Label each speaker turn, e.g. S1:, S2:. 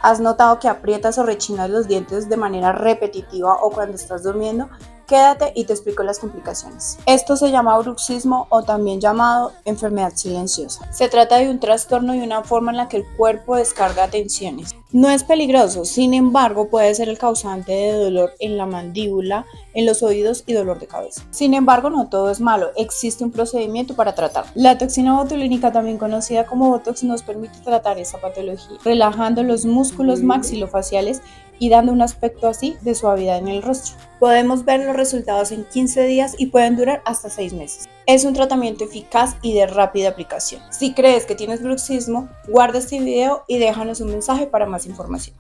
S1: ¿Has notado que aprietas o rechinas los dientes de manera repetitiva o cuando estás durmiendo? Quédate y te explico las complicaciones. Esto se llama bruxismo o también llamado enfermedad silenciosa. Se trata de un trastorno y una forma en la que el cuerpo descarga tensiones. No es peligroso, sin embargo, puede ser el causante de dolor en la mandíbula, en los oídos y dolor de cabeza. Sin embargo, no todo es malo, existe un procedimiento para tratarlo. La toxina botulínica, también conocida como Botox, nos permite tratar esa patología, relajando los músculos maxilofaciales y dando un aspecto así de suavidad en el rostro. Podemos ver los resultados en 15 días y pueden durar hasta 6 meses. Es un tratamiento eficaz y de rápida aplicación. Si crees que tienes bruxismo, guarda este video y déjanos un mensaje para más información.